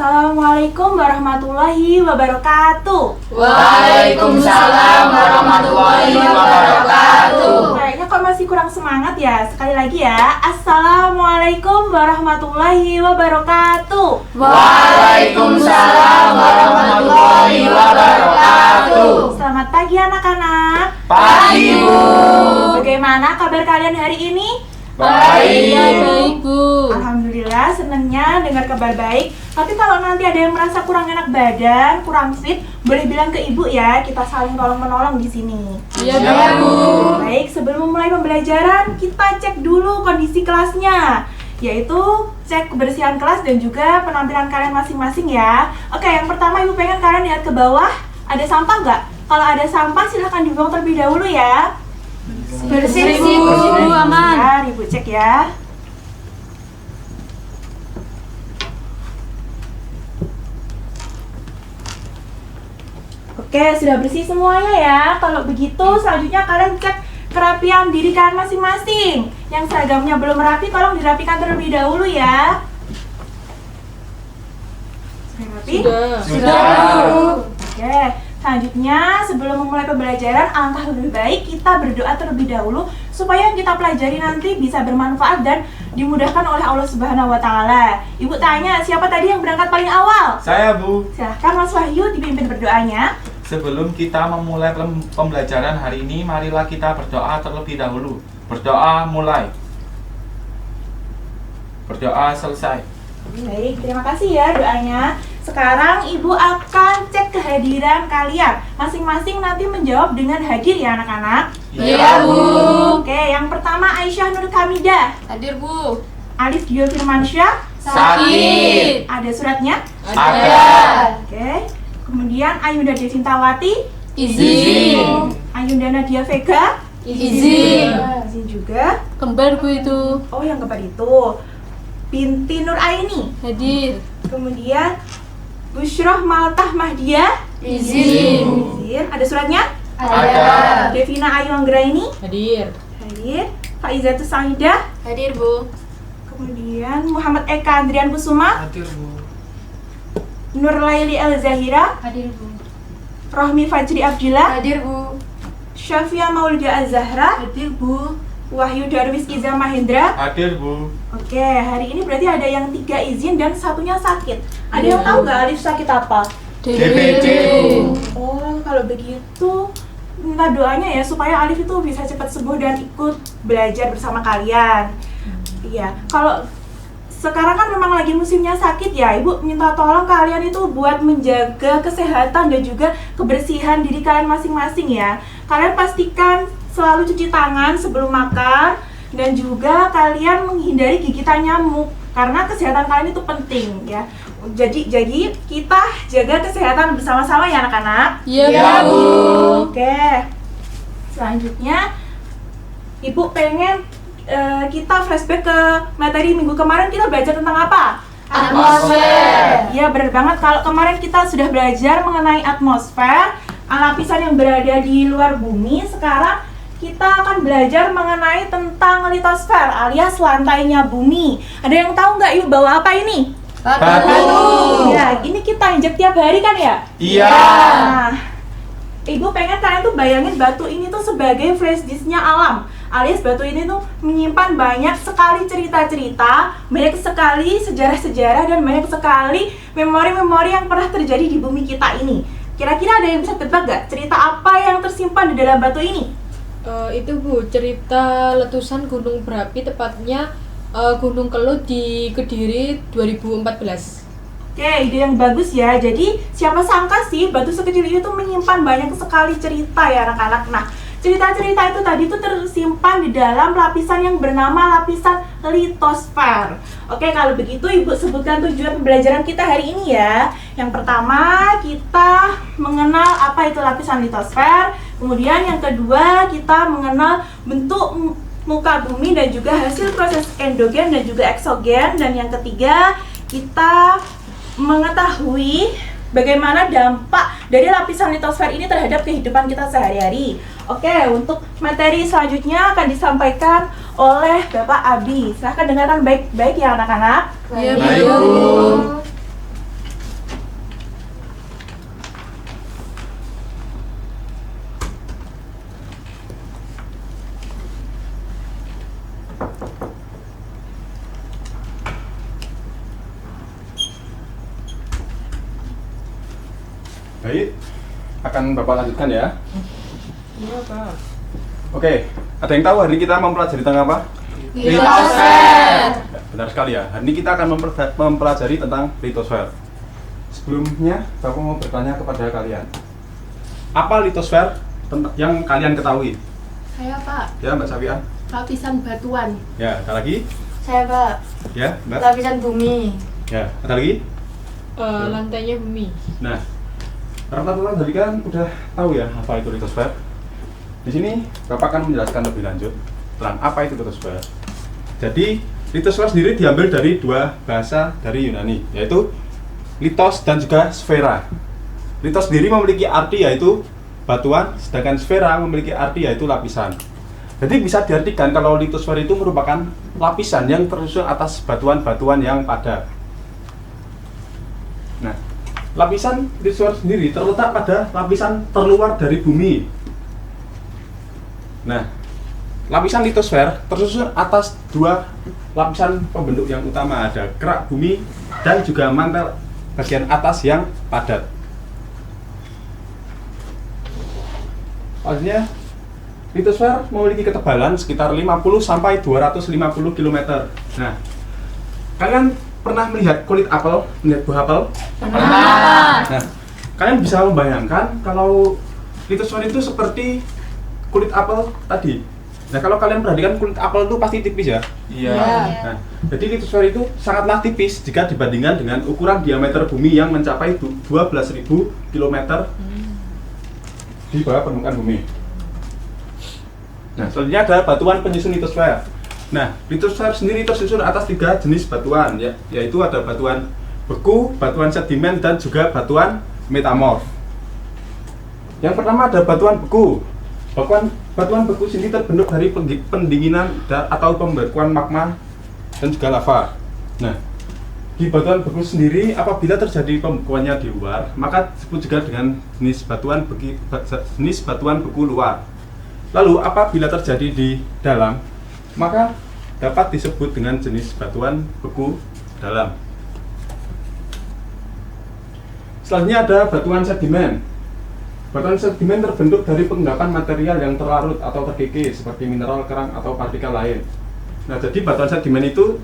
Assalamualaikum warahmatullahi wabarakatuh. Waalaikumsalam warahmatullahi wabarakatuh. Kayaknya kok masih kurang semangat ya. Sekali lagi ya. Assalamualaikum warahmatullahi wabarakatuh. Waalaikumsalam warahmatullahi wabarakatuh. Selamat pagi anak-anak. Pagi, Bu. Bagaimana kabar kalian hari ini? Baik, Bu. Alhamdulillah, senangnya dengar kabar baik. Tapi kalau nanti ada yang merasa kurang enak badan, kurang fit, boleh bilang ke ibu ya. Kita saling tolong menolong di sini. Iya, Bu. Baik, sebelum memulai pembelajaran, kita cek dulu kondisi kelasnya, yaitu cek kebersihan kelas dan juga penampilan kalian masing-masing ya. Oke, yang pertama ibu pengen kalian lihat ke bawah, ada sampah nggak? Kalau ada sampah silahkan dibuang terlebih dahulu ya. Bersih, Bu, aman. Ya, ibu cek ya. Oke, sudah bersih semuanya ya. Kalau begitu, selanjutnya kalian cek kerapian diri kalian masing-masing. Yang seragamnya belum rapi, tolong dirapikan terlebih dahulu ya. Sudah rapi? Sudah. Oke, selanjutnya sebelum memulai pembelajaran, alangkah lebih baik kita berdoa terlebih dahulu supaya yang kita pelajari nanti bisa bermanfaat dan dimudahkan oleh Allah Subhanahu wa Ta'ala. Ibu tanya, siapa tadi yang berangkat paling awal? Saya, Bu. Silahkan Mas Wahyu dipimpin berdoanya. Sebelum kita memulai pembelajaran hari ini, marilah kita berdoa terlebih dahulu. Berdoa mulai. Berdoa selesai. Baik, terima kasih ya doanya. Sekarang Ibu akan cek kehadiran kalian. Masing-masing nanti menjawab dengan hadir ya anak-anak. Iya, Bu. Oke, yang pertama Aisyah Nur Hamidah. Hadir, Bu. Alif Dio Firmansyah. Sakit. Ada suratnya? Ada. Oke. Kemudian Ayunda Devintawati. Izin. Ayunda Nadia Vega. Izin. Izin juga. Kembar, Bu, itu. Oh, yang keempat itu Binti Nur Aini. Hadir. Kemudian Busyroh Maltah Mahdiah. Izin. Izin. Ada suratnya? Ada. Devina Ayu Anggraini. Hadir. Hadir. Faizatus Saidah. Hadir, Bu. Kemudian Muhammad Eka Andrian Kusuma. Hadir, Bu. Nur Laili El Zahira. Hadir, Bu. Rohmi Fajri Abdillah. Hadir, Bu. Syafia Maulida Az-Zahra. Hadir, Bu. Wahyu Darwis Iza Mahendra. Hadir, Bu. Oke, hari ini berarti ada yang 3 izin dan satunya sakit. Ada yang tahu nggak Alif sakit apa? DBD. Oh, kalau begitu minta doanya ya supaya Alif itu bisa cepat sembuh dan ikut belajar bersama kalian. Iya, kalau sekarang kan memang lagi musimnya sakit ya, Ibu minta tolong kalian itu buat menjaga kesehatan dan juga kebersihan diri kalian masing-masing ya. Kalian pastikan selalu cuci tangan sebelum makan dan juga kalian menghindari gigitan nyamuk karena kesehatan kalian itu penting ya. Jadi kita jaga kesehatan bersama-sama ya anak-anak. Iya, Bu. Oke. Selanjutnya Ibu pengen kita flashback ke materi minggu kemarin. Kita belajar tentang apa? Atmosfer. Iya, benar banget. Kalau kemarin kita sudah belajar mengenai atmosfer, lapisan yang berada di luar bumi. Sekarang kita akan belajar mengenai tentang litosfer alias lantainya bumi. Ada yang tahu nggak Ibu bawa apa ini? Batu. Ya, ini kita injek tiap hari kan ya? Iya. Nah, Ibu pengen kalian tuh bayangin batu ini tuh sebagai flash disknya alam. Alias batu ini tuh menyimpan banyak sekali cerita-cerita, banyak sekali sejarah-sejarah, dan banyak sekali memori-memori yang pernah terjadi di bumi kita ini. Kira-kira ada yang bisa tebak gak cerita apa yang tersimpan di dalam batu ini? Itu, Bu, cerita letusan gunung berapi, tepatnya Gunung Kelut di Kediri 2014. Oke, ide yang bagus ya. Jadi siapa sangka sih batu sekecil ini tuh menyimpan banyak sekali cerita ya anak-anak. Nah, cerita-cerita itu tadi tuh tersimpan di dalam lapisan yang bernama lapisan litosfer. Oke, kalau begitu Ibu sebutkan tujuan pembelajaran kita hari ini ya. Yang pertama, kita mengenal apa itu lapisan litosfer. Kemudian yang kedua, kita mengenal bentuk muka bumi dan juga hasil proses endogen dan juga eksogen. Dan yang ketiga, kita mengetahui bagaimana dampak dari lapisan litosfer ini terhadap kehidupan kita sehari-hari. Oke, untuk materi selanjutnya akan disampaikan oleh Bapak Abi. Silahkan dengarkan baik-baik ya anak-anak. Iya, Baik, Bu. Bu. Baik, akan Bapak lanjutkan ya. Iya, Pak. Oke, ada yang tahu hari ini kita mempelajari tentang apa? Litosfer. Ya, benar sekali ya. Hari ini kita akan mempelajari tentang litosfer. Sebelumnya, Bapak mau bertanya kepada kalian. Apa litosfer yang kalian ketahui? Saya Pak, Ya, Mbak Safian. lapisan batuan. Ya, ada lagi? Saya Pak, Ya, Mbak. lapisan bumi. Ya, ada lagi? Lantainya bumi. Nah, rata-rata dari kalian udah tahu ya apa itu litosfer. Di sini Bapak akan menjelaskan lebih lanjut tentang apa itu litosfer. Jadi, litosfer sendiri diambil dari dua bahasa dari Yunani, yaitu litos dan juga sfera. Litos sendiri memiliki arti yaitu batuan, sedangkan sfera memiliki arti yaitu lapisan. Jadi bisa diartikan kalau litosfer itu merupakan lapisan yang tersusun atas batuan-batuan yang padat. Nah, lapisan litosfer sendiri terletak pada lapisan terluar dari bumi. Nah, lapisan litosfer tersusun atas dua lapisan pembentuk yang utama, ada kerak bumi dan juga mantel bagian atas yang padat. Artinya, litosfer memiliki ketebalan sekitar 50 sampai 250 km. Nah, kalian pernah melihat kulit apel, melihat buah apel? Pernah. Nah, kalian bisa membayangkan kalau litosfer itu seperti kulit apel tadi. Nah, kalau kalian perhatikan kulit apel itu pasti tipis ya. Iya. Nah, jadi litosfer itu sangatlah tipis jika dibandingkan dengan ukuran diameter bumi yang mencapai 12.000 km di bawah permukaan bumi. Nah, selanjutnya ada batuan penyusun litosfer. Nah, litosfer sendiri tersusun atas 3 jenis batuan, yaitu ada batuan beku, batuan sedimen, dan juga batuan metamorf. Yang pertama ada batuan beku. Batuan beku sendiri terbentuk dari pendinginan atau pembekuan magma dan juga lava. Nah, di batuan beku sendiri apabila terjadi pembekuannya di luar, maka disebut juga dengan jenis batuan beku luar. Lalu apabila terjadi di dalam, maka dapat disebut dengan jenis batuan beku dalam. Selanjutnya ada batuan sedimen. Batuan sedimen terbentuk dari penggendapan material yang terlarut atau terkikis seperti mineral, kerang, atau partikel lain. Nah, jadi batuan sedimen itu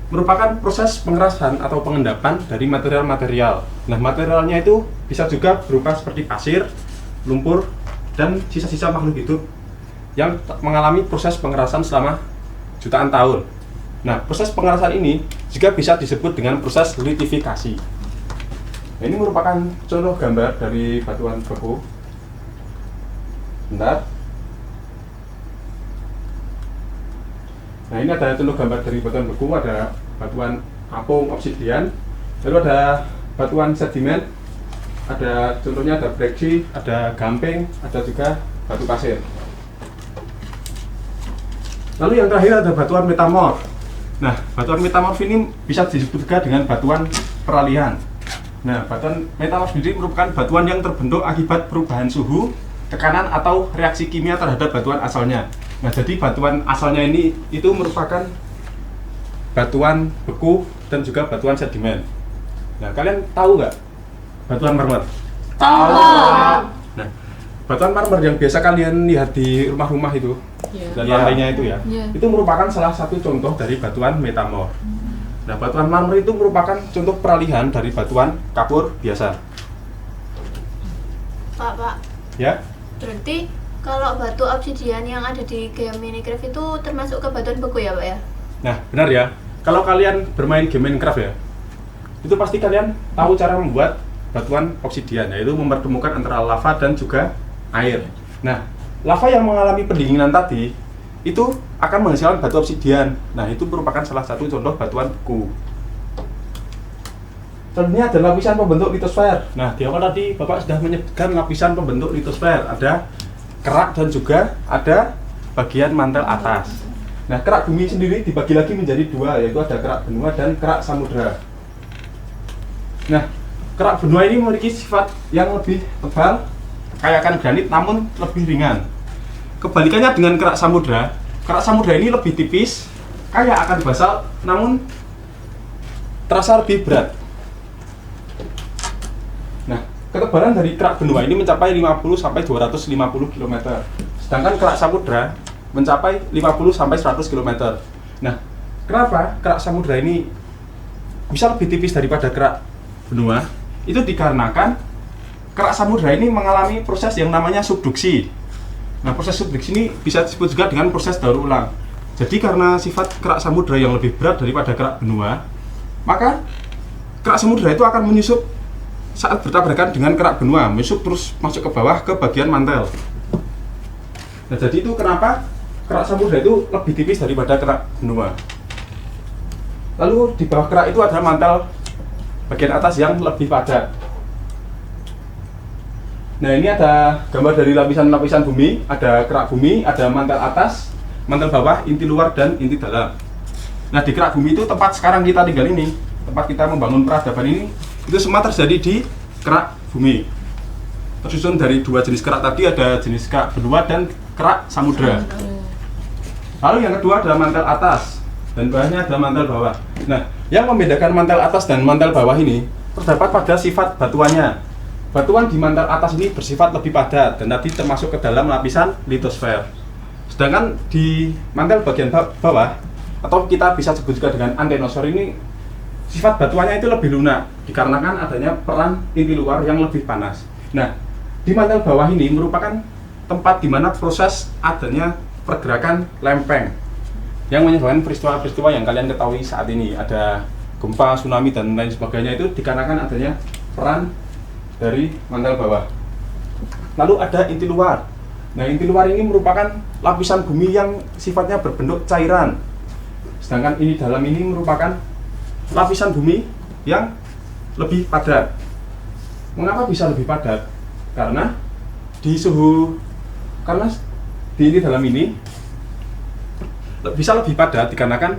merupakan proses pengerasan atau pengendapan dari material-material. Nah, materialnya itu bisa juga berupa seperti pasir, lumpur, dan sisa-sisa makhluk hidup yang mengalami proses pengerasan selama jutaan tahun. Nah, proses pengerasan ini juga bisa disebut dengan proses litifikasi. Nah, ini merupakan contoh gambar dari batuan beku. Bentar. Nah, ini ada contoh gambar dari batuan beku, ada batuan apung, obsidian, lalu ada batuan sedimen, ada contohnya ada breksi, ada gamping, ada juga batu pasir. Lalu yang terakhir ada batuan metamorf. Nah, batuan metamorf ini bisa disebut juga dengan batuan peralihan. Nah, batuan metamorf sendiri merupakan batuan yang terbentuk akibat perubahan suhu, tekanan, atau reaksi kimia terhadap batuan asalnya. Nah, jadi batuan asalnya ini itu merupakan batuan beku dan juga batuan sedimen. Nah, kalian tahu nggak batuan marmer? Tahu. Nah, batuan marmer yang biasa kalian lihat di rumah-rumah itu dan Iya. lantainya itu ya, Iya. itu merupakan salah satu contoh dari batuan metamorf. Nah, batuan marmer itu merupakan contoh peralihan dari batuan kapur biasa. Pak, Ya, berarti kalau batu obsidian yang ada di game Minecraft itu termasuk ke batuan beku ya Pak ya? nah benar ya. Kalau kalian bermain game Minecraft ya, itu pasti kalian tahu cara membuat batuan obsidian, yaitu mempertemukan antara lava dan juga air. Nah, lava yang mengalami pendinginan tadi itu akan menghasilkan batu obsidian. Nah, itu merupakan salah satu contoh batuan beku. Selanjutnya ada lapisan pembentuk litosfer. Nah, di awal tadi Bapak sudah menyebutkan lapisan pembentuk litosfer. Ada kerak dan juga ada bagian mantel atas. Nah, kerak bumi sendiri dibagi lagi menjadi dua, yaitu ada kerak benua dan kerak samudra. Nah, kerak benua ini memiliki sifat yang lebih tebal, kayakan granit, namun lebih ringan. Kebalikannya dengan kerak samudra, kerak samudra ini lebih tipis, kaya akan basalt, namun terasa lebih berat. Nah, ketebalan dari kerak benua ini mencapai 50 sampai 250 km. Sedangkan kerak samudra mencapai 50 sampai 100 km. Nah, kenapa kerak samudra ini bisa lebih tipis daripada kerak benua? Itu dikarenakan kerak samudra ini mengalami proses yang namanya subduksi. Nah, proses subduksi ini bisa disebut juga dengan proses daur ulang. Jadi karena sifat kerak samudra yang lebih berat daripada kerak benua, maka kerak samudra itu akan menyusup saat bertabrakan dengan kerak benua, menyusup terus masuk ke bawah ke bagian mantel. Nah, jadi itu kenapa kerak samudra itu lebih tipis daripada kerak benua. Lalu di bawah kerak itu ada mantel bagian atas yang lebih padat. Nah, ini ada gambar dari lapisan-lapisan bumi, ada kerak bumi, ada mantel atas, mantel bawah, inti luar, dan inti dalam. Nah, di kerak bumi itu tempat sekarang kita tinggal ini, tempat kita membangun peradaban ini, itu semua terjadi di kerak bumi. Tersusun dari dua jenis kerak tadi, ada jenis kerak benua dan kerak samudra. Lalu yang kedua adalah mantel atas, dan bawahnya adalah mantel bawah. Nah, yang membedakan mantel atas dan mantel bawah ini terdapat pada sifat batuannya. Batuan di mantel atas ini bersifat lebih padat dan tadi termasuk ke dalam lapisan litosfer. Sedangkan di mantel bagian bawah, atau kita bisa sebut juga dengan antenosfer ini, sifat batuannya itu lebih lunak dikarenakan adanya peran inti luar yang lebih panas. Nah, di mantel bawah ini merupakan tempat di mana proses adanya pergerakan lempeng yang menyebabkan peristiwa-peristiwa yang kalian ketahui saat ini, ada gempa, tsunami, dan lain sebagainya, itu dikarenakan adanya peran dari mantel bawah. Lalu ada inti luar. Nah, inti luar ini merupakan lapisan bumi yang sifatnya berbentuk cairan. Sedangkan ini dalam ini merupakan lapisan bumi yang lebih padat. Mengapa bisa lebih padat? Karena di inti dalam ini bisa lebih padat dikarenakan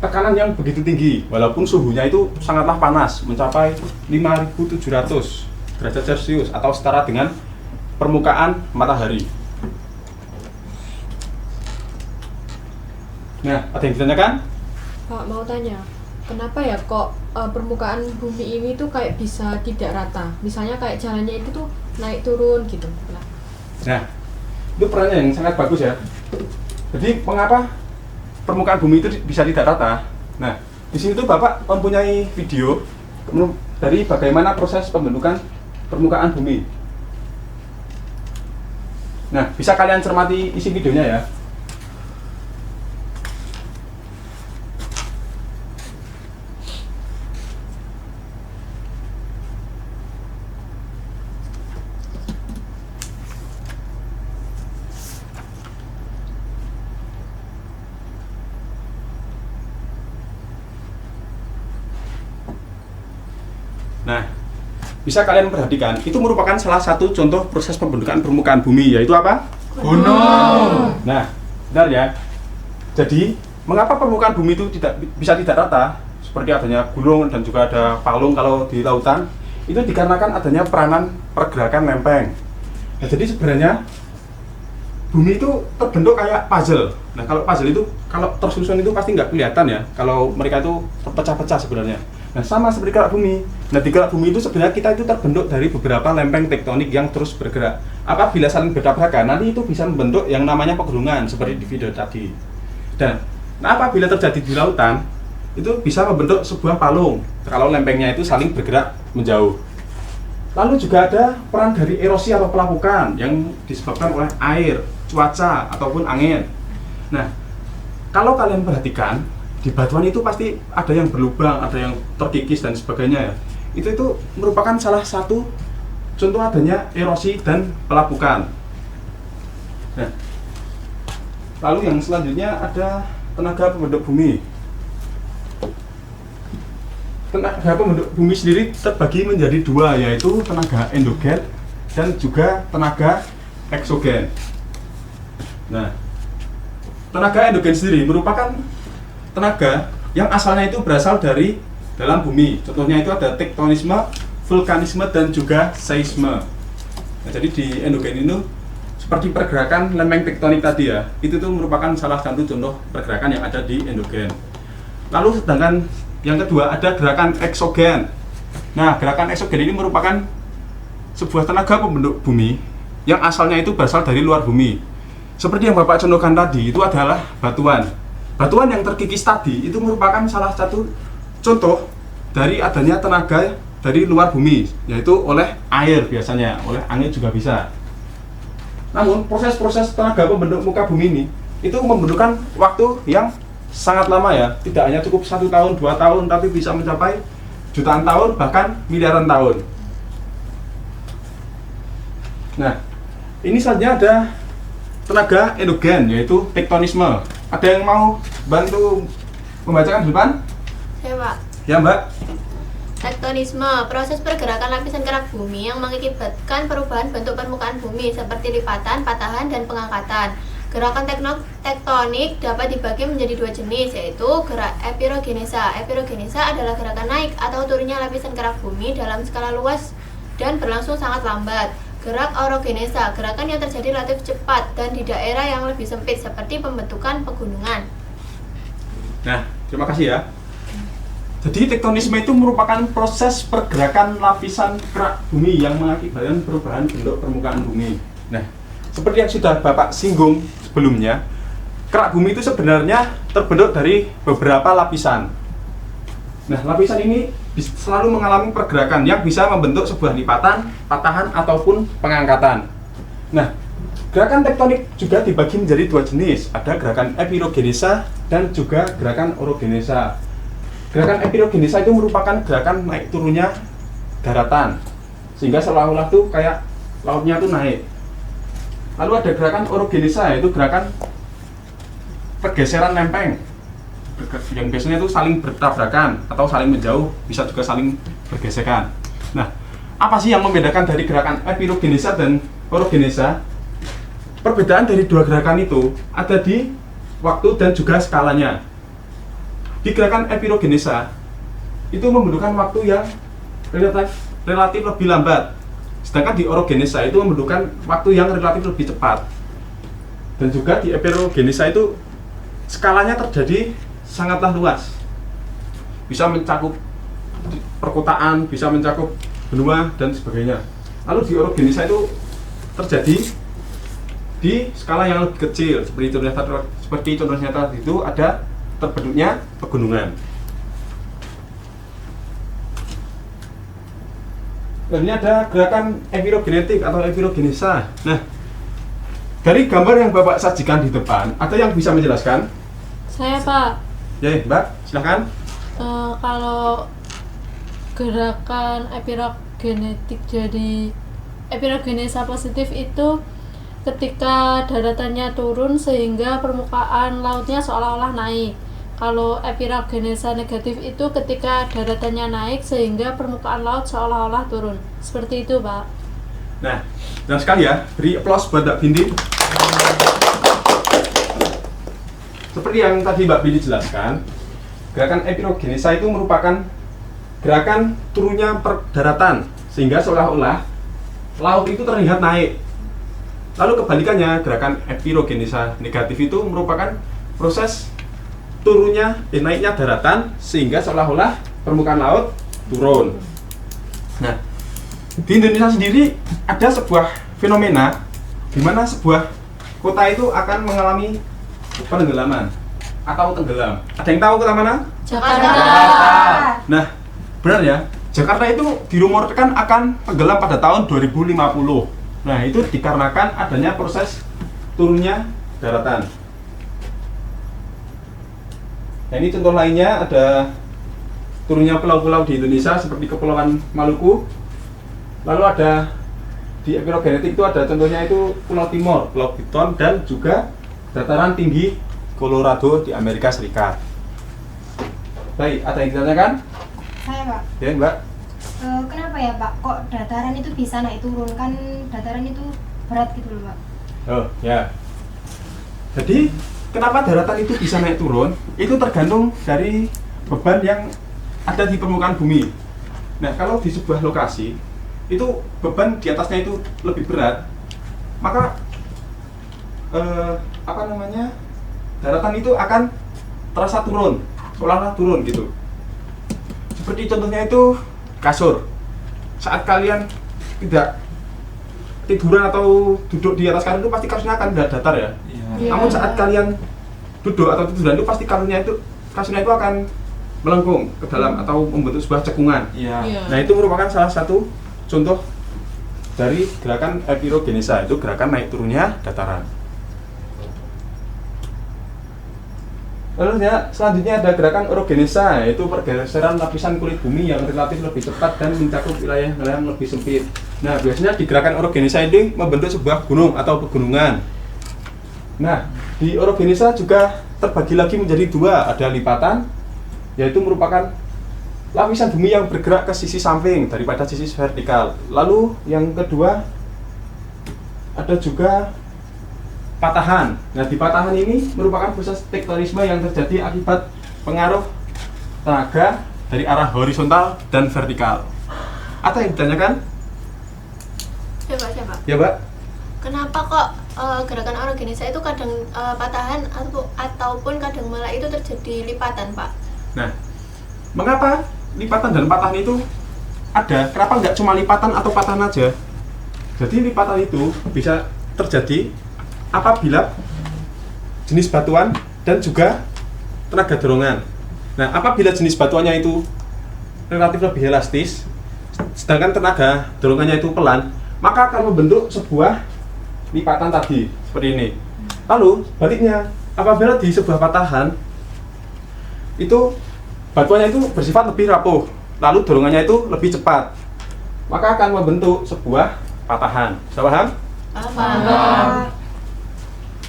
tekanan yang begitu tinggi, walaupun suhunya itu sangatlah panas, mencapai 5.700 derajat Celcius atau setara dengan permukaan matahari. Nah, ada yang ditanyakan? Pak, mau tanya, kenapa ya kok permukaan bumi ini tuh kayak bisa tidak rata? Misalnya kayak jalannya itu tuh naik turun gitu. Nah, itu pertanyaan yang sangat bagus ya. Jadi, mengapa permukaan bumi itu bisa tidak rata? Nah, di sini tuh Bapak mempunyai video dari bagaimana proses pembentukan permukaan bumi. Nah, bisa kalian cermati isi videonya ya. Nah, bisa kalian perhatikan, itu merupakan salah satu contoh proses pembentukan permukaan bumi, yaitu apa? Gunung. Nah, benar ya. Jadi, mengapa permukaan bumi itu bisa tidak rata? Seperti adanya gunung dan juga ada palung kalau di lautan, itu dikarenakan adanya peranan pergerakan lempeng. Nah, jadi sebenarnya bumi itu terbentuk kayak puzzle. Nah, kalau puzzle itu kalau tersusun itu pasti nggak kelihatan ya, kalau mereka itu terpecah-pecah sebenarnya. Nah, sama seperti kerak bumi. Nah, di kerak bumi itu sebenarnya kita itu terbentuk dari beberapa lempeng tektonik yang terus bergerak. Apabila saling bertabrakan, nanti itu bisa membentuk yang namanya pegunungan seperti di video tadi. Dan apabila terjadi di lautan, itu bisa membentuk sebuah palung kalau lempengnya itu saling bergerak menjauh. Lalu juga ada peran dari erosi atau pelapukan yang disebabkan oleh air, cuaca, ataupun angin. Nah, kalau kalian perhatikan, di batuan itu pasti ada yang berlubang, ada yang terkikis dan sebagainya ya. Itu merupakan salah satu contoh adanya erosi dan pelapukan. Nah, lalu yang selanjutnya ada tenaga pembentuk bumi. Tenaga pembentuk bumi sendiri terbagi menjadi dua, yaitu tenaga endogen dan juga tenaga eksogen. Nah, tenaga endogen sendiri merupakan tenaga yang asalnya itu berasal dari dalam bumi. Contohnya itu ada tektonisme, vulkanisme, dan juga seisme. Nah, jadi di endogen itu seperti pergerakan lempeng tektonik tadi ya, itu tuh merupakan salah satu contoh pergerakan yang ada di endogen. Lalu sedangkan yang kedua ada gerakan eksogen. Nah, gerakan eksogen ini merupakan sebuah tenaga pembentuk bumi yang asalnya itu berasal dari luar bumi. Seperti yang Bapak contohkan tadi, itu adalah batuan. Batuan yang terkikis tadi itu merupakan salah satu contoh dari adanya tenaga dari luar bumi, yaitu oleh air biasanya, oleh angin juga bisa. Namun proses-proses tenaga pembentuk muka bumi ini itu membutuhkan waktu yang sangat lama ya, tidak hanya cukup 1 tahun, 2 tahun, tapi bisa mencapai jutaan tahun, bahkan miliaran tahun. Nah, ini saja ada tenaga endogen, yaitu tektonisme. Ada yang mau bantu membacakan di depan? Ya Pak. Ya Mbak. Tektonisme, proses pergerakan lapisan kerak bumi yang mengakibatkan perubahan bentuk permukaan bumi seperti lipatan, patahan, dan pengangkatan. Gerakan tektonik dapat dibagi menjadi 2 jenis, yaitu gerak epirogenesa. Epirogenesa adalah gerakan naik atau turunnya lapisan kerak bumi dalam skala luas dan berlangsung sangat lambat. Gerak orogenesa, gerakan yang terjadi relatif cepat dan di daerah yang lebih sempit seperti pembentukan pegunungan. Nah, terima kasih ya. Jadi tektonisme itu merupakan proses pergerakan lapisan kerak bumi yang mengakibatkan perubahan bentuk permukaan bumi. Nah, seperti yang sudah Bapak singgung sebelumnya, kerak bumi itu sebenarnya terbentuk dari beberapa lapisan. Nah, lapisan ini selalu mengalami pergerakan yang bisa membentuk sebuah lipatan, patahan, ataupun pengangkatan. Nah, gerakan tektonik juga dibagi menjadi 2 jenis. Ada gerakan epirogenesa dan juga gerakan orogenesa. Gerakan epirogenesa itu merupakan gerakan naik turunnya daratan, sehingga seolah-olah tuh kayak lautnya tuh naik. Lalu ada gerakan orogenesa, yaitu gerakan pergeseran lempeng, yang biasanya itu saling bertabrakan atau saling menjauh, bisa juga saling bergesekan. Nah, apa sih yang membedakan dari gerakan epirogenesa dan orogenesa? Perbedaan dari 2 gerakan itu ada di waktu dan juga skalanya. Di gerakan epirogenesa itu membutuhkan waktu yang relatif lebih lambat, sedangkan di orogenesa itu membutuhkan waktu yang relatif lebih cepat. Dan juga di epirogenesa itu skalanya terjadi sangatlah luas, bisa mencakup perkotaan, bisa mencakup benua dan sebagainya. Lalu di orogenesa itu terjadi di skala yang lebih kecil, seperti contohnya tadi itu ada terbentuknya pegunungan. Dan ini ada gerakan epirogenetik atau epirogenesa. Nah, dari gambar yang Bapak sajikan di depan, ada yang bisa menjelaskan? Saya Pak. Ya, Mbak, silakan. Kalau gerakan epirogenetik jadi epirogenesa positif itu ketika daratannya turun sehingga permukaan lautnya seolah-olah naik. Kalau epirogenesa negatif itu ketika daratannya naik sehingga permukaan laut seolah-olah turun. Seperti itu, Pak. Nah, dan sekali ya, beri aplaus buat Mbak Bindi. Seperti yang tadi Mbak Bindi jelaskan, gerakan epirogenesa itu merupakan gerakan turunnya daratan sehingga seolah-olah laut itu terlihat naik. Lalu kebalikannya, gerakan epirogenesa negatif itu merupakan proses naiknya daratan sehingga seolah-olah permukaan laut turun. Nah, di Indonesia sendiri ada sebuah fenomena di mana sebuah kota itu akan mengalami penenggelaman atau tenggelam. Ada yang tahu kota mana? Jakarta. Nah, benar ya, Jakarta itu dirumorkan akan tenggelam pada tahun 2050. Nah, itu dikarenakan adanya proses turunnya daratan. Nah, ini contoh lainnya ada turunnya pulau-pulau di Indonesia seperti Kepulauan Maluku. Lalu ada di epirogenetik itu ada contohnya itu Pulau Timor, Pulau Buton, dan juga dataran tinggi Colorado di Amerika Serikat. Baik, ada yang ditanyakan? Saya Pak, Ya, Mbak. kenapa ya Pak, kok dataran itu bisa naik turun? Kan dataran itu berat gitu loh Pak. Oh, ya. Jadi, kenapa daratan itu bisa naik turun? Itu tergantung dari beban yang ada di permukaan bumi. Nah, kalau di sebuah lokasi itu beban di atasnya itu lebih berat, maka daratan itu akan terasa turun, seolah-olah turun gitu. Seperti contohnya itu kasur. Saat kalian tidak tiduran atau duduk di atas kasur itu pasti kasurnya akan datar ya. Iya. Namun saat kalian duduk atau tiduran itu pasti kasurnya itu akan melengkung ke dalam atau membentuk sebuah cekungan. Iya. Nah, itu merupakan salah satu contoh dari gerakan epirogenesa, itu gerakan naik turunnya dataran. Lalu ya, selanjutnya ada gerakan orogenesa, yaitu pergeseran lapisan kulit bumi yang relatif lebih cepat dan mencakup wilayah yang lebih sempit. Nah, biasanya di gerakan orogenesa ini membentuk sebuah gunung atau pegunungan. Nah, di orogenesa juga terbagi lagi menjadi dua, ada lipatan, yaitu merupakan lapisan bumi yang bergerak ke sisi samping daripada sisi vertikal. Lalu yang kedua ada juga patahan. Nah, di patahan ini merupakan proses tektonisme yang terjadi akibat pengaruh tenaga dari arah horizontal dan vertikal. Ada yang ditanyakan? Siapa? Ya, Mbak. Kenapa kok gerakan orogenesa itu kadang patahan ataupun kadang malah itu terjadi lipatan, Pak? Nah, mengapa lipatan dan patahan itu ada? Kenapa nggak cuma lipatan atau patahan aja? Jadi lipatan itu bisa terjadi apabila jenis batuan dan juga tenaga dorongan. Nah, apabila jenis batuannya itu relatif lebih elastis, sedangkan tenaga dorongannya itu pelan, maka akan membentuk sebuah lipatan tadi, seperti ini. Lalu, baliknya, apabila di sebuah patahan, itu batuannya itu bersifat lebih rapuh, lalu dorongannya itu lebih cepat, maka akan membentuk sebuah patahan. Bisa paham? Paham.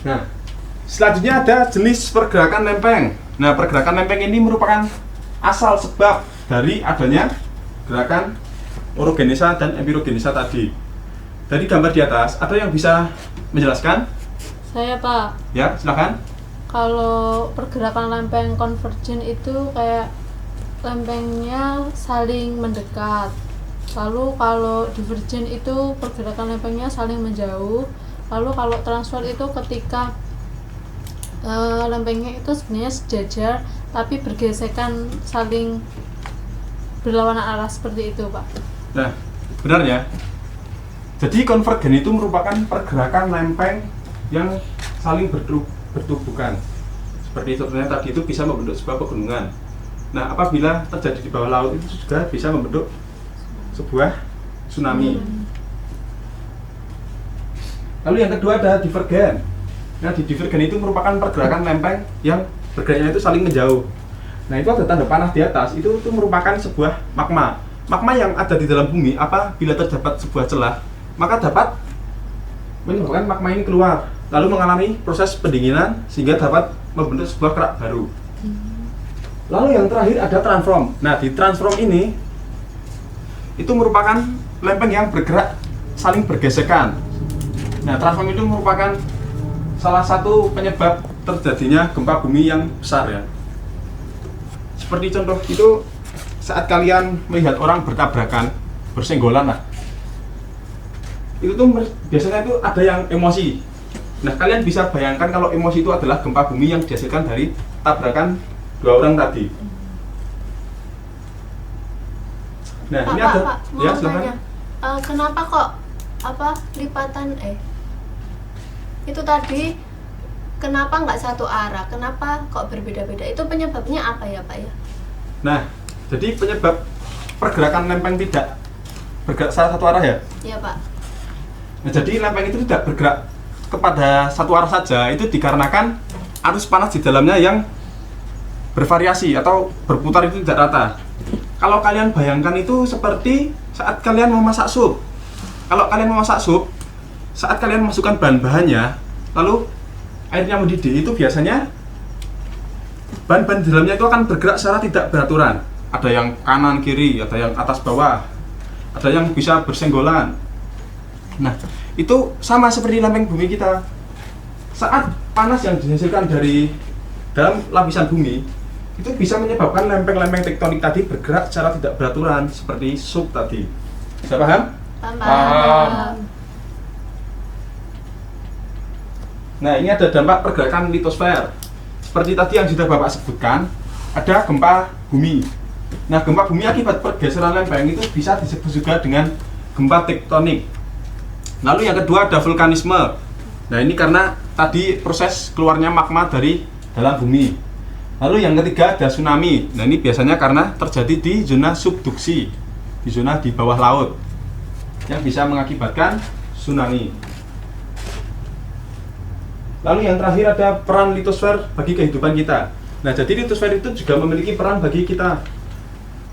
Nah, selanjutnya ada jenis pergerakan lempeng. Nah, pergerakan lempeng ini merupakan asal sebab dari adanya gerakan orogenesa dan epirogenesa tadi. Dari gambar di atas, ada yang bisa menjelaskan? Saya, Pak. Ya, silakan. Kalau pergerakan lempeng konvergen itu kayak lempengnya saling mendekat. Lalu kalau divergen itu pergerakan lempengnya saling menjauh. Lalu kalau transfer itu ketika lempengnya itu sebenarnya sejajar tapi bergesekan saling berlawanan arah seperti itu, Pak. Nah, benar ya. Jadi konvergen itu merupakan pergerakan lempeng yang saling bertubuhkan. Seperti contohnya tadi itu bisa membentuk sebuah pegunungan. Nah, apabila terjadi di bawah laut itu juga bisa membentuk sebuah tsunami. Lalu yang kedua ada divergen. Nah, di divergen itu merupakan pergerakan lempeng yang bergeraknya itu saling menjauh. Nah, itu ada tanda panah di atas, itu merupakan sebuah magma. Magma yang ada di dalam bumi, apabila terdapat sebuah celah, maka dapat menyebabkan magma ini keluar, lalu mengalami proses pendinginan sehingga dapat membentuk sebuah kerak baru. Lalu yang terakhir ada transform. Nah, di transform ini itu merupakan lempeng yang bergerak saling bergesekan. Nah, transform itu merupakan salah satu penyebab terjadinya gempa bumi yang besar ya. Seperti contoh itu saat kalian melihat orang bertabrakan, bersenggolan lah. Itu tuh biasanya itu ada yang emosi. Nah, kalian bisa bayangkan kalau emosi itu adalah gempa bumi yang dihasilkan dari tabrakan dua orang tadi. Nah, Pak, ini ada Pak, mau ya, silakan. tanya. Kenapa kok lipatan itu tadi kenapa nggak satu arah? Kenapa kok berbeda-beda? Itu penyebabnya apa ya, Pak ya? Nah, jadi penyebab pergerakan lempeng tidak bergerak salah satu arah ya? Iya, Pak. Nah, jadi lempeng itu tidak bergerak kepada satu arah saja, itu dikarenakan arus panas di dalamnya yang bervariasi atau berputar itu tidak rata. Kalau kalian bayangkan itu seperti saat kalian memasak sup. Kalau kalian memasak sup, saat kalian masukkan bahan-bahannya, lalu airnya mendidih, itu biasanya bahan-bahan di dalamnya itu akan bergerak secara tidak beraturan. Ada yang kanan kiri, ada yang atas bawah, ada yang bisa bersenggolan. Nah, itu sama seperti lempeng bumi kita. Saat panas yang dihasilkan dari dalam lapisan bumi, itu bisa menyebabkan lempeng-lempeng tektonik tadi bergerak secara tidak beraturan seperti sup tadi. Bisa paham? Paham. Nah, ini ada dampak pergerakan litosfer. Seperti tadi yang sudah Bapak sebutkan, ada gempa bumi. Nah, gempa bumi akibat pergeseran lempeng itu bisa disebut juga dengan gempa tektonik. Lalu yang kedua ada vulkanisme. Nah, ini karena tadi proses keluarnya magma dari dalam bumi. Lalu yang ketiga ada tsunami. Nah, ini biasanya karena terjadi di zona subduksi, di zona di bawah laut, yang bisa mengakibatkan tsunami. Lalu yang terakhir ada peran litosfer bagi kehidupan kita. Nah, jadi litosfer itu juga memiliki peran bagi kita,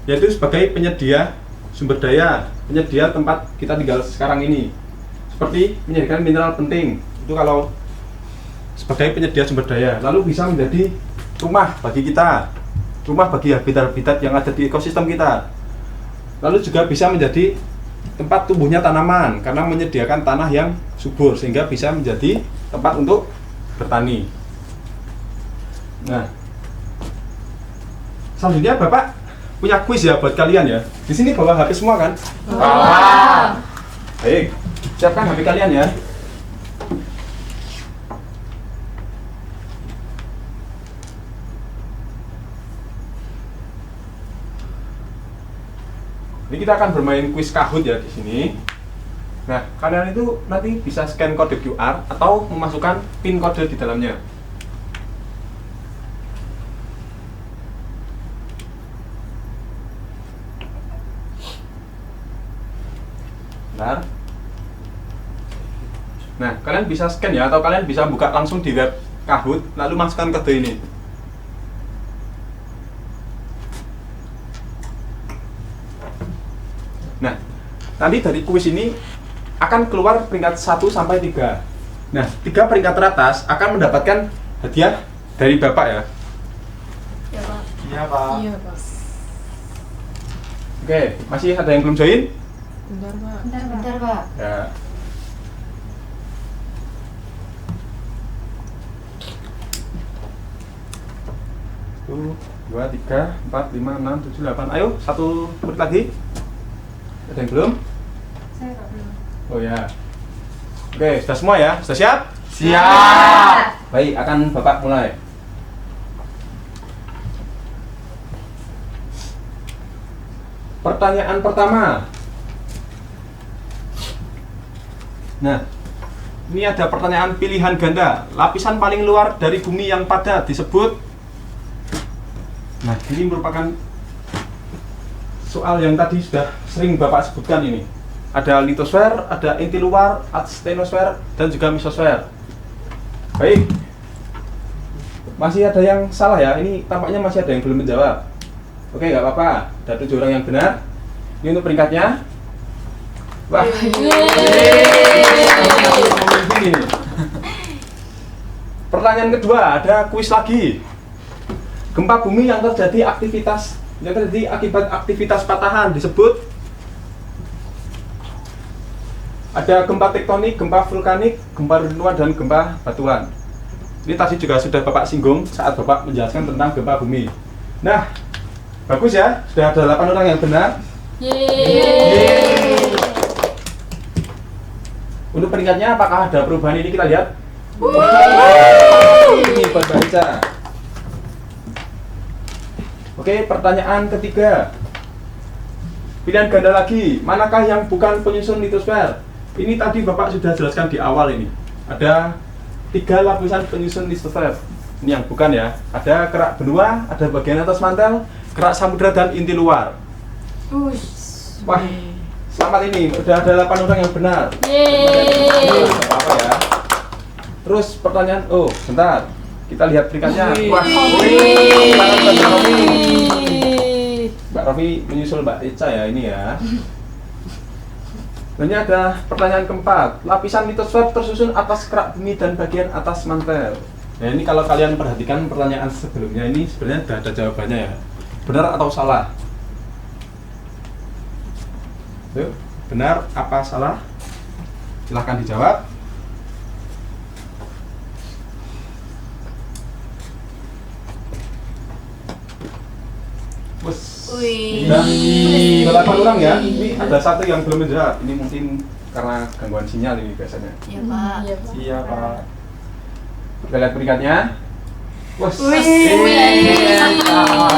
yaitu sebagai penyedia sumber daya, penyedia tempat kita tinggal sekarang ini. Seperti menyediakan mineral penting, itu kalau sebagai penyedia sumber daya. Lalu bisa menjadi rumah bagi kita, rumah bagi habitat-habitat yang ada di ekosistem kita. Lalu juga bisa menjadi tempat tumbuhnya tanaman, karena menyediakan tanah yang subur, sehingga bisa menjadi tempat untuk bertani. Nah, selanjutnya Bapak punya kuis ya buat kalian ya. Di sini bawa HP semua kan? Bawa. Baik, siapkan HP kalian ya. Ini kita akan bermain kuis Kahoot ya di sini. Nah, kalian itu nanti bisa scan kode QR atau memasukkan PIN kode di dalamnya. Bentar. Nah, kalian bisa scan ya, atau kalian bisa buka langsung di web Kahoot, lalu masukkan kode ini. Nah, nanti dari kuis ini akan keluar peringkat 1 sampai 3. Nah, 3 peringkat teratas akan mendapatkan hadiah dari Bapak ya. Ya, Pak. Iya, Pak. Iya, Pak. Oke, masih ada yang belum join? Bentar, Pak. Bentar, Pak. Ya. Tuh, 2, 3, 4, 5, 6, 7, 8. Ayo, 1 menit lagi. Ada yang belum? Saya kok belum. Oh ya. Oke, sudah semua ya? Sudah siap? Siap. Baik, akan Bapak mulai. Pertanyaan pertama. Nah, ini ada pertanyaan pilihan ganda. Lapisan paling luar dari bumi yang padat disebut. Nah, ini merupakan soal yang tadi sudah sering Bapak sebutkan ini. Ada litosfer, ada inti luar, astenosfer, dan juga mesosfer. Baik. Masih ada yang salah ya. Ini tampaknya masih ada yang belum menjawab. Oke, nggak apa-apa. Ada 7 orang yang benar. Ini untuk peringkatnya. Wah. Ini. Pertanyaan kedua, ada kuis lagi. Gempa bumi yang terjadi akibat aktivitas patahan disebut. Ada gempa tektonik, gempa vulkanik, gempa runtuhan, dan gempa batuan. Ini tadi juga sudah Bapak singgung saat Bapak menjelaskan tentang gempa bumi. Nah, bagus ya, sudah ada 8 orang yang benar. Yeay. Untuk peringkatnya apakah ada perubahan ini, kita lihat. Ini buat baca. Oke, pertanyaan ketiga. Pilihan ganda lagi, manakah yang bukan penyusun litosfer? Ini tadi Bapak sudah jelaskan di awal ini. Ada 3 lapisan penyusun litosfer. Ini yang bukan ya. Ada kerak benua, ada bagian atas mantel, kerak samudra, dan inti luar. Wah, selamat ini. Udah ada 8 orang yang benar. Yeay. Apa ya? Terus pertanyaan, oh, bentar. Kita lihat peringkatnya. Wah, Mbak Rofi menyusul Mbak Ica ya ini ya. Ini ada pertanyaan keempat. Lapisan litosfer tersusun atas kerak bumi dan bagian atas mantel. Nah, ini kalau kalian perhatikan pertanyaan sebelumnya ini sebenarnya sudah ada jawabannya ya. Benar atau salah? Yuk, benar apa salah? Silahkan dijawab. Wih. Sudah 8 orang ya. Ini ada 1 yang belum menjawab. Ini mungkin karena gangguan sinyal ini biasanya. Ya, Pak. Iya, Pak. Iya, Pak. Kita lihat peringkatnya. Wah, Wih.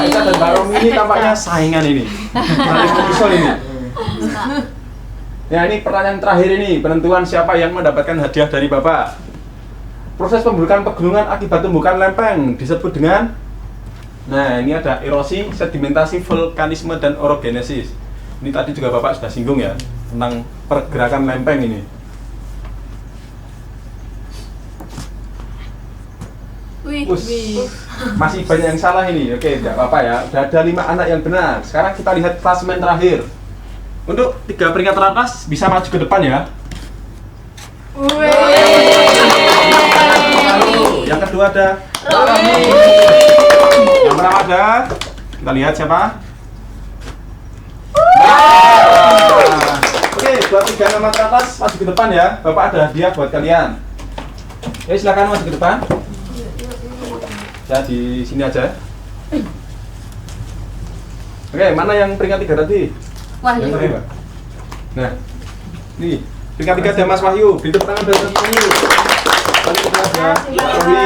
Eka dan Mbak Romi ini tampaknya saingan ini. Saling menyusul ini. Ya, ini pertanyaan terakhir ini, penentuan siapa yang mendapatkan hadiah dari Bapak. Proses pembentukan pegunungan akibat tumbukan lempeng disebut dengan, nah ini ada erosi, sedimentasi, vulkanisme, dan orogenesis. Ini tadi juga Bapak sudah singgung ya, tentang pergerakan lempeng ini. Masih banyak yang salah ini. Oke, tidak apa-apa ya. Udah ada 5 anak yang benar. Sekarang kita lihat klasemen terakhir. Untuk 3 peringkat teratas bisa maju ke depan ya. Lalu yang kedua ada Romi. Yang pertama ada, kita lihat siapa? Oke, buat 3 nama teratas maju ke depan ya. Bapak ada hadiah buat kalian. Oke, silakan maju ke depan. Ya, di sini aja. Oke, mana yang peringkat 3 tadi? Yang tadi, Pak. Nah, nih peringkat 3 ada Mas Wahyu. Beri tepuk tangan buat Mas Wahyu. Beri tepuk tangan buat Mbak Romi.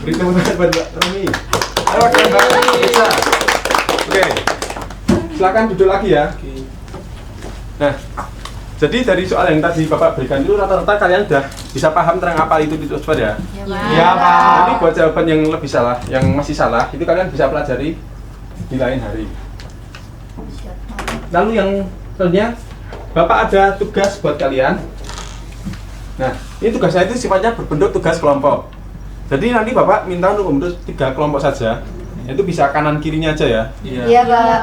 Beri tepuk tangan buat Mbak Romi. Ayo, ada Mbak Lisa. Oke, silakan duduk lagi ya. Nah, jadi dari soal yang tadi Bapak berikan itu rata-rata kalian udah bisa paham tentang apa itu litosfer ya? Iya, Pak. Jadi buat jawaban yang lebih salah, yang masih salah, itu kalian bisa pelajari di lain hari. Lalu yang selanjutnya, Bapak ada tugas buat kalian. Nah, ini tugasnya itu sifatnya berbentuk tugas kelompok. Jadi nanti Bapak minta untuk membentuk 3 kelompok saja. Itu bisa kanan kirinya aja ya. Iya, Pak.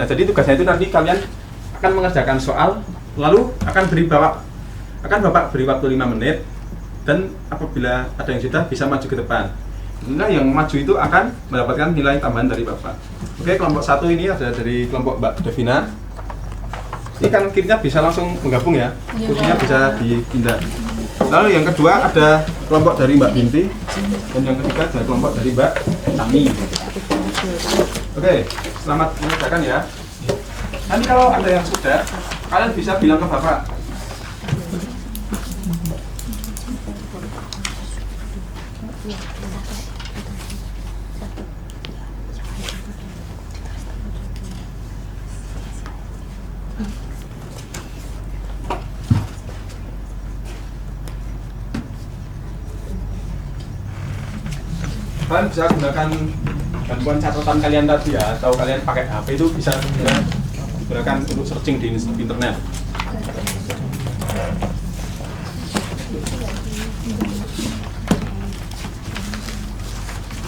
Nah, jadi tugasnya itu nanti kalian akan mengerjakan soal, lalu akan Bapak beri waktu 5 menit, dan apabila ada yang sudah bisa maju ke depan. Nah, yang maju itu akan mendapatkan nilai tambahan dari Bapak. Oke, kelompok 1 ini ada dari kelompok Mbak Devina. Ini kan kirinya bisa langsung menggabung ya, kursinya bisa dipindah. Lalu yang kedua ada kelompok dari Mbak Binti, dan yang ketiga ada kelompok dari Mbak Tami. Oke, selamat mengerjakan ya. Nanti kalau ada yang sudah, kalian bisa bilang ke Bapak. Kalian bisa gunakan bantuan catatan kalian tadi ya, atau kalian pakai HP itu bisa digunakan untuk searching di internet.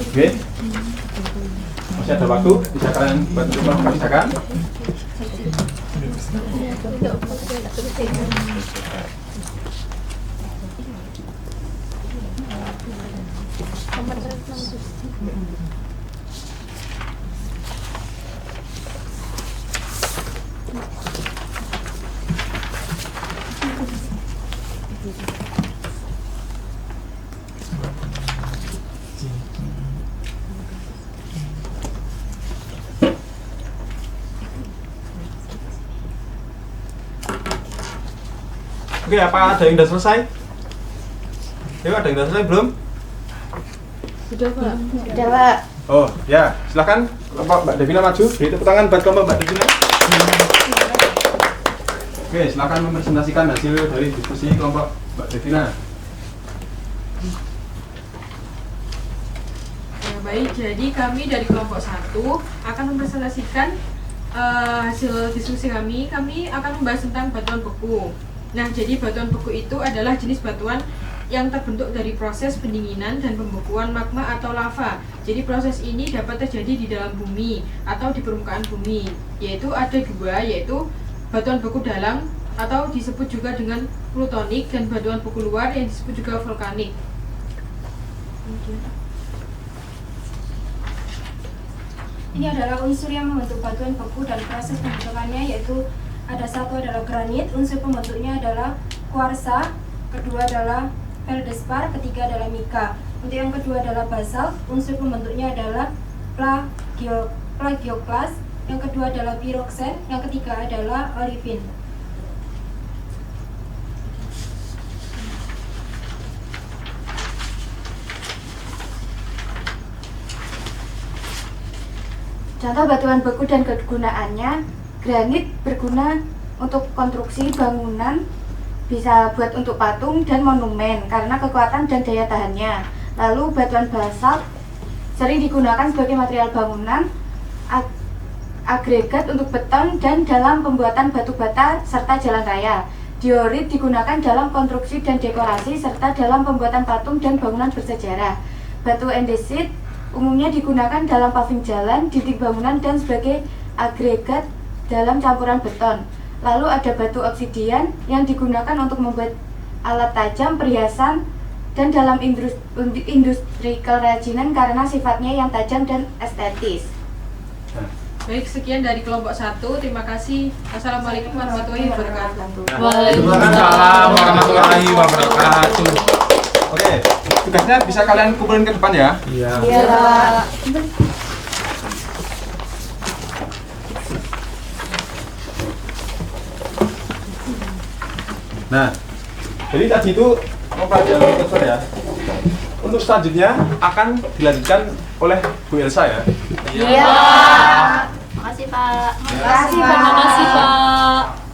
Oke, masih ada waktu, bisa kalian bantu melakukan. Oke, apa ada yang sudah selesai? Ayo, ada yang sudah selesai belum? Sudah, Pak. Udah, Pak. Oh, ya, silakan kelompok Mbak Devina maju. Beri tepuk tangan buat kelompok Mbak Devina. Oke, silakan mempresentasikan hasil dari diskusi kelompok Mbak Devina. Ya, baik, jadi kami dari kelompok 1 akan mempresentasikan hasil diskusi kami. Kami akan membahas tentang batuan beku. Nah, jadi batuan beku itu adalah jenis batuan yang terbentuk dari proses pendinginan dan pembekuan magma atau lava. Jadi proses ini dapat terjadi di dalam bumi atau di permukaan bumi. Yaitu ada 2, yaitu batuan beku dalam atau disebut juga dengan plutonik, dan batuan beku luar yang disebut juga vulkanik. Ini adalah unsur yang membentuk batuan beku dan proses pembentukannya, yaitu ada 1 adalah granit, unsur pembentuknya adalah kuarsa, kedua adalah feldspar, ketiga adalah mika. Untuk yang kedua adalah basalt, unsur pembentuknya adalah plagioklas, yang kedua adalah piroksen, yang ketiga adalah olivin. Contoh batuan beku dan kegunaannya, granit berguna untuk konstruksi bangunan, bisa buat untuk patung dan monumen karena kekuatan dan daya tahannya. Lalu batuan basalt sering digunakan sebagai material bangunan, agregat untuk beton dan dalam pembuatan batu bata serta jalan raya. Diorit digunakan dalam konstruksi dan dekorasi serta dalam pembuatan patung dan bangunan bersejarah. Batu andesit umumnya digunakan dalam paving jalan, dinding bangunan dan sebagai agregat dalam campuran beton. Lalu ada batu obsidian yang digunakan untuk membuat alat tajam, perhiasan, dan dalam industri kerajinan karena sifatnya yang tajam dan estetis. Baik, sekian dari kelompok 1. Terima kasih. Assalamualaikum warahmatullahi wabarakatuh. Waalaikumsalam warahmatullahi wabarakatuh. Oke, tugasnya bisa kalian kumpulin ke depan ya. Iya. Nah, jadi tadi itu pelajaran literatur ya. Untuk selanjutnya akan dilanjutkan oleh Bu Elsa ya. Iya. Makasih Pak. Makasih, Pak. Terima kasih, Pak.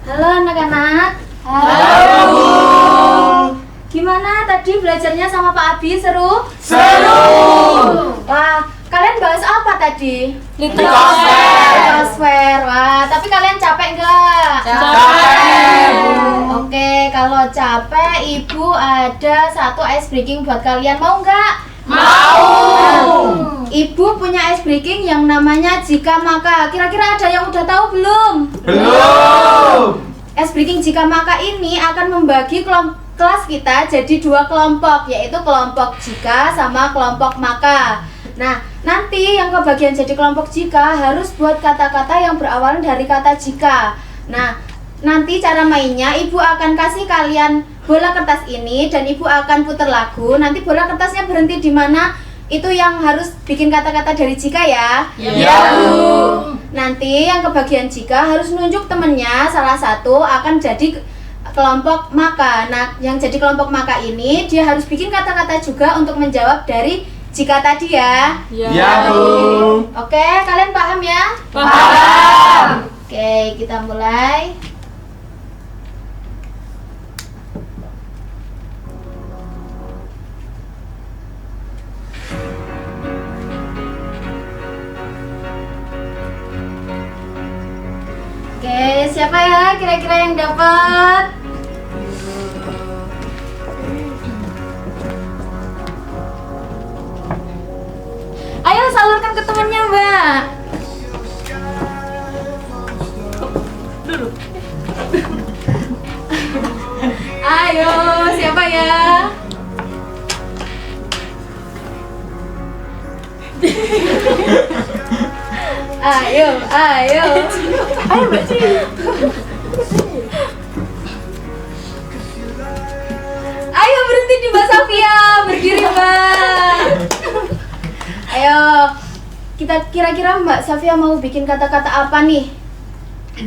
Halo anak-anak. Halo. Gimana tadi belajarnya sama Pak Abi? Seru? Seru. Wah, kalian bahas apa tadi? Litosfer. Wah, tapi kalian capek nggak? Capek. Oke, kalau capek, Ibu ada satu ice breaking buat kalian. Mau nggak? Mau. Ibu punya ice breaking yang namanya jika maka. Kira-kira ada yang udah tahu belum? Belum. Ice breaking jika maka ini akan membagi kelas kita jadi 2 kelompok, yaitu kelompok jika sama kelompok maka. Nah, nanti yang kebagian jadi kelompok jika harus buat kata-kata yang berawal dari kata jika. Nah, nanti cara mainnya Ibu akan kasih kalian bola kertas ini dan Ibu akan putar lagu. Nanti bola kertasnya berhenti di mana, itu yang harus bikin kata-kata dari jika ya. Iya, Bu. Nanti yang kebagian jika harus nunjuk temennya, salah satu akan jadi kelompok maka. Nah, yang jadi kelompok maka ini dia harus bikin kata-kata juga untuk menjawab dari jika tadi ya. Ya, Bu. Oke, kalian paham ya? Paham. Oke, kita mulai. Oke, siapa ya kira-kira yang dapat? Ayo salurkan ke temennya, Mbak. Ayo, siapa ya? Ayo. Ayo, Mbak Ci. Ayo berhenti di Mbak Safia, berdiri Mbak. Ayo, kita kira-kira Mbak Safia mau bikin kata-kata apa nih?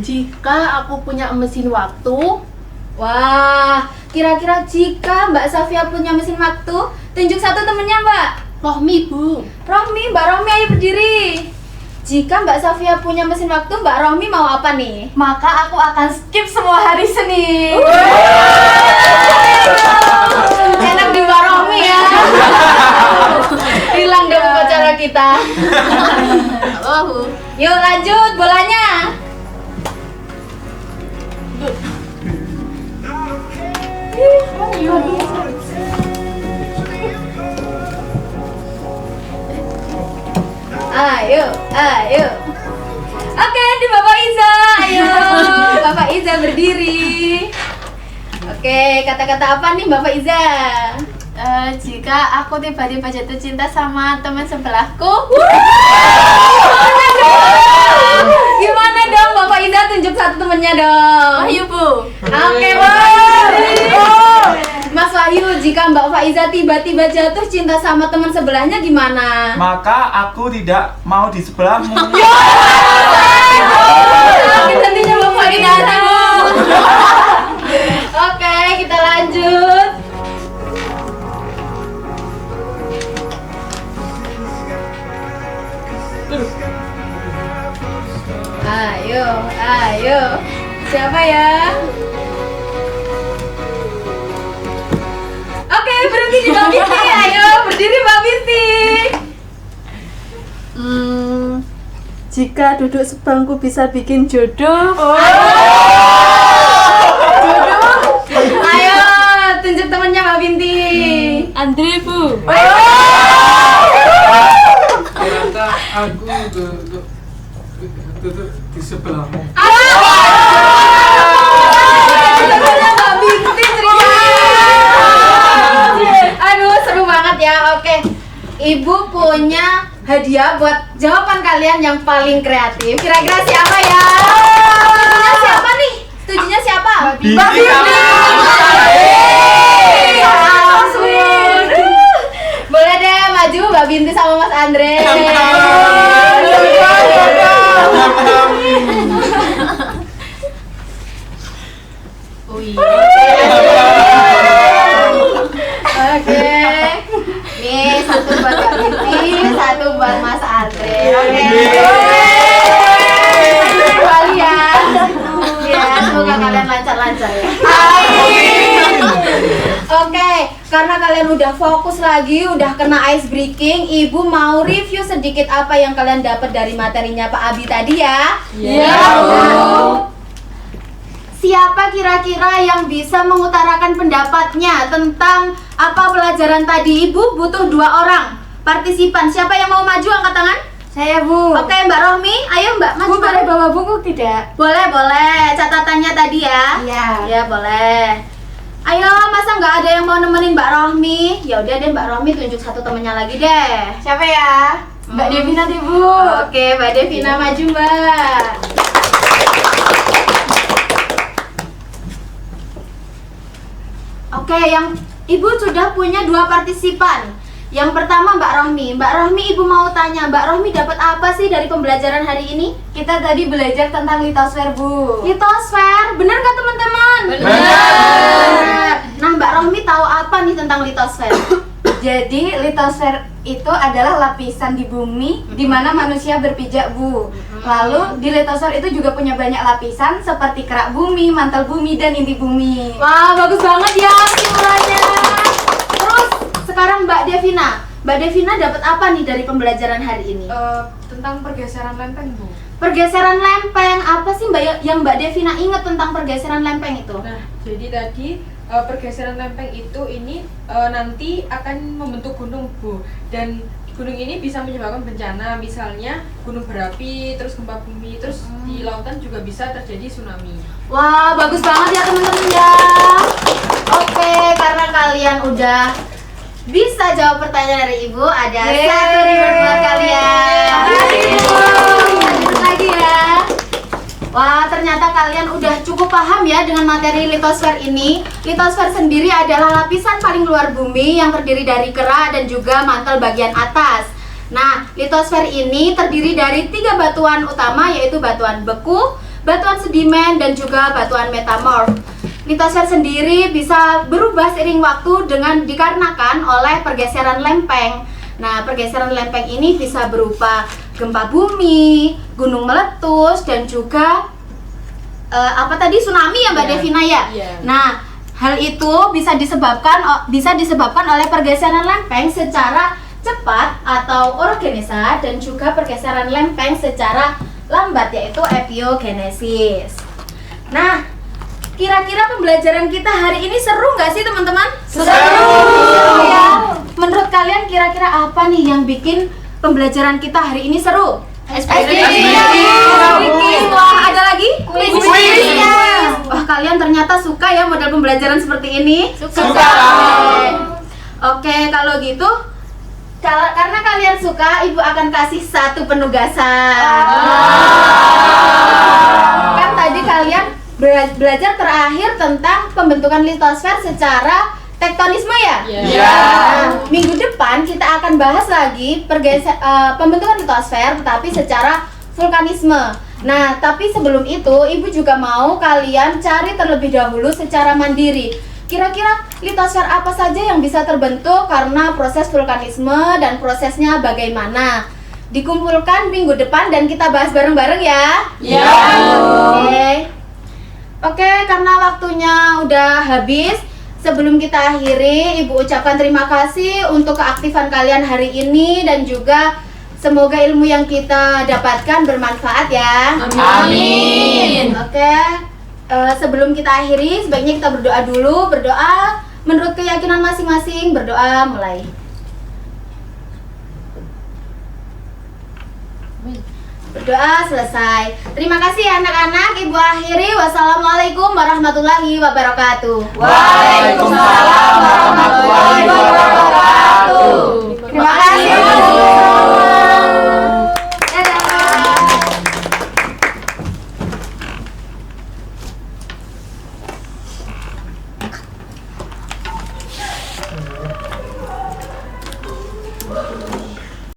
Jika aku punya mesin waktu, Wah, kira-kira jika Mbak Safia punya mesin waktu, tunjuk satu temennya Mbak. Rohmi, Bu. Rohmi, Mbak Rohmi ayo berdiri. Jika Mbak Safia punya mesin waktu, Mbak Rohmi mau apa nih? Maka aku akan skip semua hari Senin. Enak di Mbak Rohmi ya. Hilang deh upacara kita. Yuk lanjut bolanya. Ayo. Oke, di Bapak Iza. Ayo, Bapak Iza berdiri. Oke, kata-kata apa nih Bapak Iza? Jika aku tiba-tiba jatuh cinta sama teman sebelahku. Gimana dong Bapak Iza, tunjuk satu temennya dong. Ayo, Bu. Oke, Bu. Mas Mas Wahyu, jika Mbak Faiza tiba-tiba jatuh cinta sama teman sebelahnya gimana? Maka aku tidak mau di sebelahmu. Sakit hatinya Mbak Faiza, Bu. Oke, kita lanjut. Ayo. Siapa ya? Oke, berhenti di Mbak Binti. Ayo, berdiri Mbak Binti. Jika duduk sebangku bisa bikin jodoh. Ayo, tunjuk temannya Mbak Binti. Andre, Bu. Ternyata aku duduk di sebelahmu. Temannya Mbak Binti ceria. Aduh, seru banget ya. Oke, Ibu punya hadiah buat jawaban kalian yang paling kreatif. Kira-kira siapa ya? Setujunya siapa nih? Setujunya siapa? Mbak Binti. Boleh deh maju Mbak Binti sama Mas Andre. Oke. Nih, satu buat Mbak Binti, satu buat Mas Andre. Oke. Kalian. Ya, semoga kalian lancar-lancar ya. Oke, karena kalian udah fokus lagi, udah kena ice breaking, Ibu mau review sedikit apa yang kalian dapat dari materinya Pak Abi tadi ya. Iya, Bu. Siapa kira-kira yang bisa mengutarakan pendapatnya tentang apa pelajaran tadi? Ibu butuh 2 orang partisipan. Siapa yang mau maju angkat tangan? Saya, Bu. Oke, Mbak Rohmi, ayo Mbak maju. Bu boleh bawa buku tidak? Boleh. Catatannya tadi ya? Iya. Ya, boleh. Ayo, masa nggak ada yang mau nemenin Mbak Rohmi? Ya udah deh, Mbak Rohmi tunjuk satu temennya lagi deh. Siapa ya? Mbak Devina deh, Bu. Oke, Mbak Devina maju, Mbak. Oke, yang Ibu sudah punya 2 partisipan. Yang pertama Mbak Rohmi. Mbak Rohmi, Ibu mau tanya, Mbak Rohmi dapat apa sih dari pembelajaran hari ini? Kita tadi belajar tentang litosfer, Bu. Litosfer, bener nggak teman-teman? Benar. Nah, Mbak Rohmi tahu apa nih tentang litosfer? Jadi litosfer itu adalah lapisan di bumi di mana manusia berpijak, Bu. Lalu di litosfer itu juga punya banyak lapisan seperti kerak bumi, mantel bumi, dan inti bumi. Wah, bagus banget ya simulasinya. Terus sekarang Mbak Devina. Mbak Devina dapat apa nih dari pembelajaran hari ini? Tentang pergeseran lempeng, Bu. Pergeseran lempeng. Apa sih Mbak yang Mbak Devina ingat tentang pergeseran lempeng itu? Nah, jadi tadi pergeseran lempeng itu nanti akan membentuk gunung, Bu. Dan gunung ini bisa menyebabkan bencana, misalnya gunung berapi, terus gempa bumi, terus di lautan juga bisa terjadi tsunami. Wah, bagus banget ya teman-teman ya. Oke, karena kalian udah bisa jawab pertanyaan dari Ibu, ada satu reward buat kalian. Lanjut lagi ya. Wah, ternyata kalian udah cukup paham ya dengan materi litosfer ini. Litosfer sendiri adalah lapisan paling luar bumi yang terdiri dari kerak dan juga mantel bagian atas. Nah, litosfer ini terdiri dari 3 batuan utama, yaitu batuan beku, batuan sedimen, dan juga batuan metamorf. Litosfer sendiri bisa berubah seiring waktu dengan dikarenakan oleh pergeseran lempeng. Nah, pergeseran lempeng ini bisa berupa gempa bumi, gunung meletus, dan juga tsunami ya Mbak Devina ya? Nah, hal itu bisa disebabkan oleh pergeseran lempeng secara cepat atau orogenesa, dan juga pergeseran lempeng secara lambat yaitu epiogenesis. Nah, kira-kira pembelajaran kita hari ini seru nggak sih teman-teman? Seru ya. Menurut kalian kira-kira apa nih yang bikin pembelajaran kita hari ini seru? SPQ. Wah, ada lagi? Quiz. Wah, kalian ternyata suka ya model pembelajaran seperti ini? Suka. Oke, kalau gitu karena kalian suka, Ibu akan kasih satu penugasan. Kan tadi kalian belajar terakhir tentang pembentukan litosfer secara tektonisme ya? Iya. Nah, minggu depan kita akan bahas lagi pembentukan litosfer tetapi secara vulkanisme. Nah, tapi sebelum itu Ibu juga mau kalian cari terlebih dahulu secara mandiri. Kira-kira litosfer apa saja yang bisa terbentuk karena proses vulkanisme dan prosesnya bagaimana? Dikumpulkan minggu depan dan kita bahas bareng-bareng ya. Iya. Oke, karena waktunya udah habis, sebelum kita akhiri, Ibu ucapkan terima kasih untuk keaktifan kalian hari ini dan juga semoga ilmu yang kita dapatkan bermanfaat ya. Amin. Oke, sebelum kita akhiri, sebaiknya kita berdoa dulu. Berdoa menurut keyakinan masing-masing. Berdoa mulai. Berdoa selesai. Terima kasih anak-anak. Ibu akhiri. Wassalamualaikum warahmatullahi wabarakatuh. Waalaikumsalam warahmatullahi wabarakatuh.